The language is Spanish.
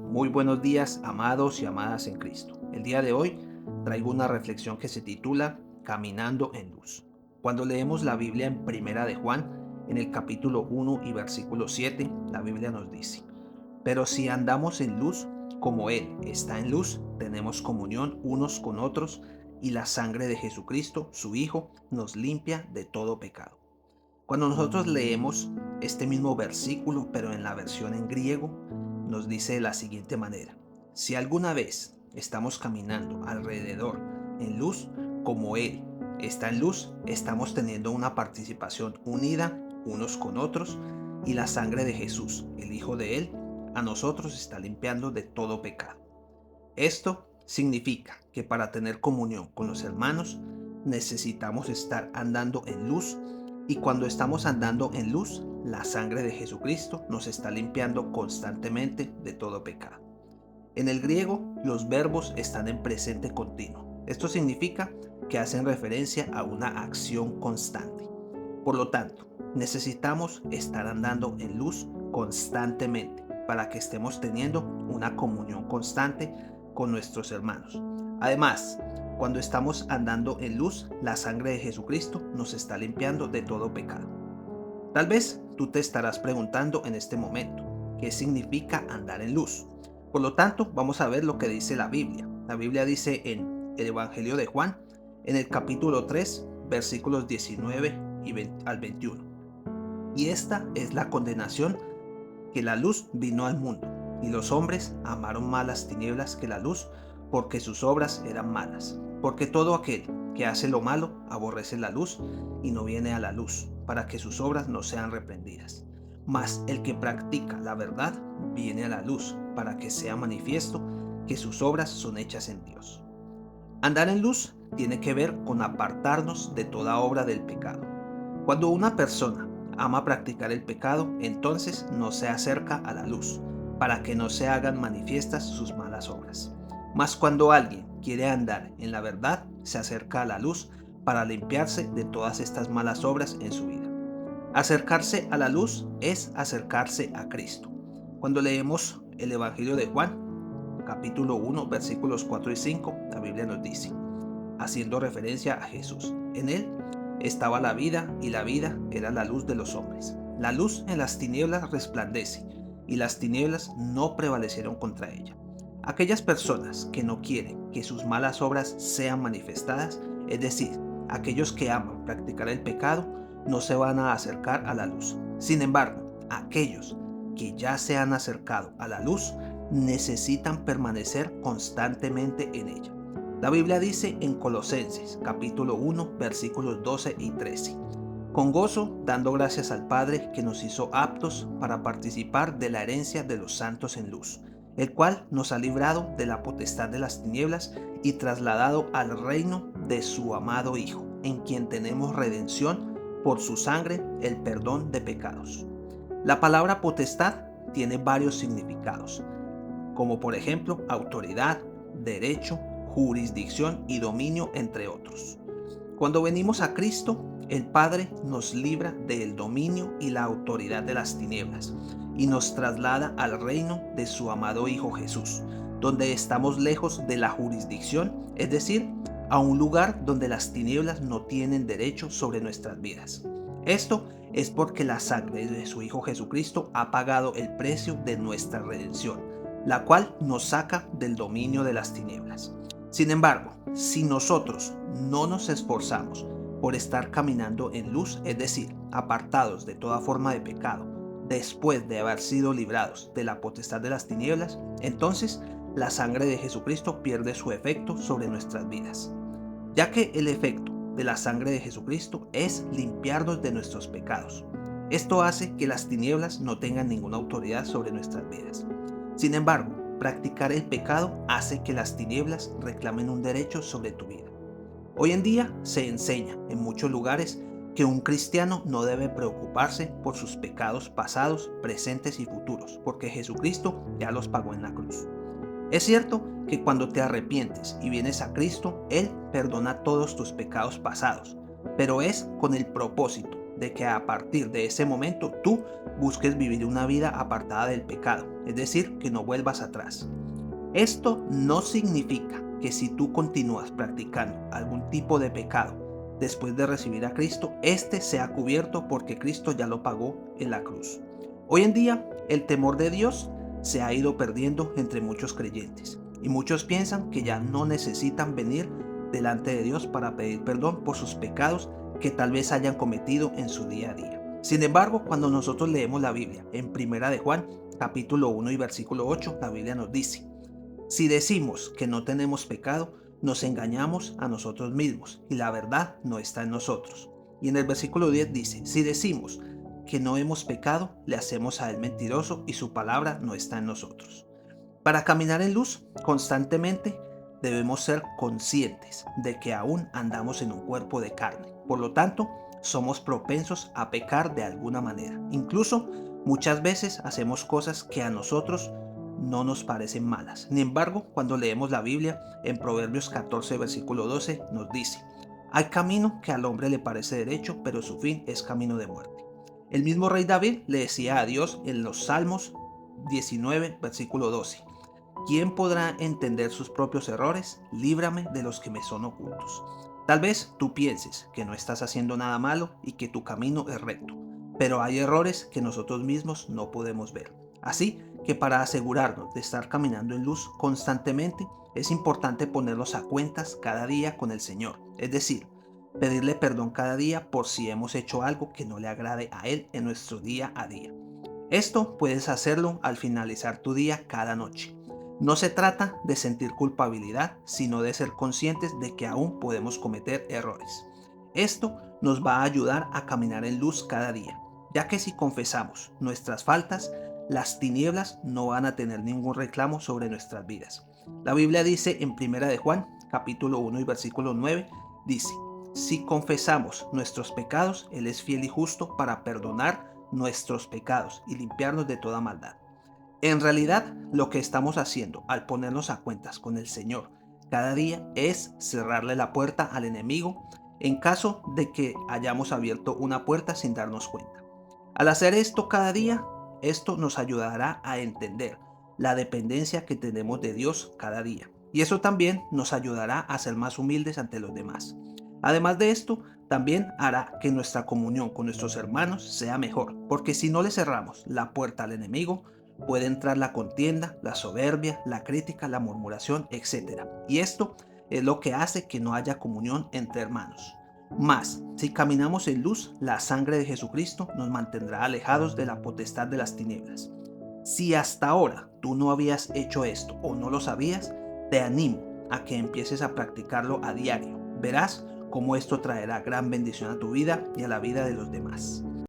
Muy buenos días, amados y amadas en Cristo. El día de hoy traigo una reflexión que se titula Caminando en luz. Cuando leemos la Biblia en Primera de Juan, en el capítulo 1 y versículo 7, la Biblia nos dice: Pero si andamos en luz, como Él está en luz, tenemos comunión unos con otros, y la sangre de Jesucristo, su Hijo, nos limpia de todo pecado. Cuando nosotros leemos este mismo versículo, pero en la versión en griego, nos dice de la siguiente manera: si alguna vez estamos caminando alrededor en luz, como Él está en luz, estamos teniendo una participación unida unos con otros, y la sangre de Jesús, el Hijo de Él, a nosotros está limpiando de todo pecado. Esto significa que para tener comunión con los hermanos necesitamos estar andando en luz, y cuando estamos andando en luz, la sangre de Jesucristo nos está limpiando constantemente de todo pecado. En el griego, los verbos están en presente continuo. Esto significa que hacen referencia a una acción constante. Por lo tanto, necesitamos estar andando en luz constantemente para que estemos teniendo una comunión constante con nuestros hermanos. Además, cuando estamos andando en luz, la sangre de Jesucristo nos está limpiando de todo pecado. Tal vez tú te estarás preguntando en este momento, ¿qué significa andar en luz? Por lo tanto, vamos a ver lo que dice la Biblia. La Biblia dice en el Evangelio de Juan, en el capítulo 3, versículos 19 al 21. Y esta es la condenación: que la luz vino al mundo, y los hombres amaron más las tinieblas que la luz, porque sus obras eran malas. Porque todo aquel que hace lo malo aborrece la luz y no viene a la luz, para que sus obras no sean reprendidas. Mas el que practica la verdad viene a la luz, para que sea manifiesto que sus obras son hechas en Dios. Andar en luz tiene que ver con apartarnos de toda obra del pecado. Cuando una persona ama practicar el pecado, entonces no se acerca a la luz, para que no se hagan manifiestas sus malas obras. Mas cuando alguien quiere andar en la verdad, se acerca a la luz para limpiarse de todas estas malas obras en su vida. Acercarse a la luz es acercarse a Cristo. Cuando leemos el Evangelio de Juan, capítulo 1, versículos 4 y 5, la Biblia nos dice, haciendo referencia a Jesús: en Él estaba la vida, y la vida era la luz de los hombres. La luz en las tinieblas resplandece, y las tinieblas no prevalecieron contra ella. Aquellas personas que no quieren que sus malas obras sean manifestadas, es decir, aquellos que aman practicar el pecado, no se van a acercar a la luz. Sin embargo, aquellos que ya se han acercado a la luz necesitan permanecer constantemente en ella. La Biblia dice en Colosenses capítulo 1 versículos 12 y 13: con gozo dando gracias al Padre, que nos hizo aptos para participar de la herencia de los santos en luz, el cual nos ha librado de la potestad de las tinieblas y trasladado al reino de su amado Hijo, en quien tenemos redención por su sangre, el perdón de pecados. La palabra potestad tiene varios significados, como por ejemplo autoridad, derecho, jurisdicción y dominio, entre otros. Cuando venimos a Cristo, el Padre nos libra del dominio y la autoridad de las tinieblas y nos traslada al reino de su amado Hijo Jesús, donde estamos lejos de la jurisdicción, es decir, a un lugar donde las tinieblas no tienen derecho sobre nuestras vidas. Esto es porque la sangre de su Hijo Jesucristo ha pagado el precio de nuestra redención, la cual nos saca del dominio de las tinieblas. Sin embargo, si nosotros no nos esforzamos por estar caminando en luz, es decir, apartados de toda forma de pecado, después de haber sido librados de la potestad de las tinieblas, entonces la sangre de Jesucristo pierde su efecto sobre nuestras vidas, ya que el efecto de la sangre de Jesucristo es limpiarnos de nuestros pecados. Esto hace que las tinieblas no tengan ninguna autoridad sobre nuestras vidas. Sin embargo, practicar el pecado hace que las tinieblas reclamen un derecho sobre tu vida. Hoy en día se enseña en muchos lugares que un cristiano no debe preocuparse por sus pecados pasados, presentes y futuros, porque Jesucristo ya los pagó en la cruz. Es cierto que cuando te arrepientes y vienes a Cristo, Él perdona todos tus pecados pasados, pero es con el propósito de que a partir de ese momento tú busques vivir una vida apartada del pecado, es decir, que no vuelvas atrás. Esto no significa que si tú continúas practicando algún tipo de pecado después de recibir a Cristo, este sea cubierto porque Cristo ya lo pagó en la cruz. Hoy en día, el temor de Dios se ha ido perdiendo entre muchos creyentes y muchos piensan que ya no necesitan venir delante de Dios para pedir perdón por sus pecados que tal vez hayan cometido en su día a día. Sin embargo, cuando nosotros leemos la Biblia en Primera de Juan, capítulo 1 y versículo 8, la Biblia nos dice: si decimos que no tenemos pecado, nos engañamos a nosotros mismos y la verdad no está en nosotros. Y en el versículo 10 dice: si decimos que no hemos pecado, le hacemos a él mentiroso y su palabra no está en nosotros. Para caminar en luz constantemente debemos ser conscientes de que aún andamos en un cuerpo de carne. Por lo tanto, somos propensos a pecar de alguna manera. Incluso muchas veces hacemos cosas que a nosotros no nos parecen malas. Sin embargo, cuando leemos la Biblia en Proverbios 14, versículo 12, nos dice: hay camino que al hombre le parece derecho, pero su fin es camino de muerte. El mismo rey David le decía a Dios en los Salmos 19, versículo 12: ¿quién podrá entender sus propios errores? Líbrame de los que me son ocultos. Tal vez tú pienses que no estás haciendo nada malo y que tu camino es recto, pero hay errores que nosotros mismos no podemos ver. Así que para asegurarnos de estar caminando en luz constantemente, es importante ponerlos a cuentas cada día con el Señor, es decir, pedirle perdón cada día por si hemos hecho algo que no le agrade a Él en nuestro día a día. Esto puedes hacerlo al finalizar tu día cada noche. No se trata de sentir culpabilidad, sino de ser conscientes de que aún podemos cometer errores. Esto nos va a ayudar a caminar en luz cada día, ya que si confesamos nuestras faltas, las tinieblas no van a tener ningún reclamo sobre nuestras vidas. La Biblia dice en Primera de Juan, capítulo 1 y versículo 9, dice: si confesamos nuestros pecados, Él es fiel y justo para perdonar nuestros pecados y limpiarnos de toda maldad. En realidad, lo que estamos haciendo al ponernos a cuentas con el Señor cada día es cerrarle la puerta al enemigo en caso de que hayamos abierto una puerta sin darnos cuenta. Al hacer esto cada día, esto nos ayudará a entender la dependencia que tenemos de Dios cada día. Y eso también nos ayudará a ser más humildes ante los demás. Además de esto, también hará que nuestra comunión con nuestros hermanos sea mejor, porque si no le cerramos la puerta al enemigo, puede entrar la contienda, la soberbia, la crítica, la murmuración, etc. Y esto es lo que hace que no haya comunión entre hermanos. Mas, si caminamos en luz, la sangre de Jesucristo nos mantendrá alejados de la potestad de las tinieblas. Si hasta ahora tú no habías hecho esto o no lo sabías, te animo a que empieces a practicarlo a diario. Verás cómo esto traerá gran bendición a tu vida y a la vida de los demás.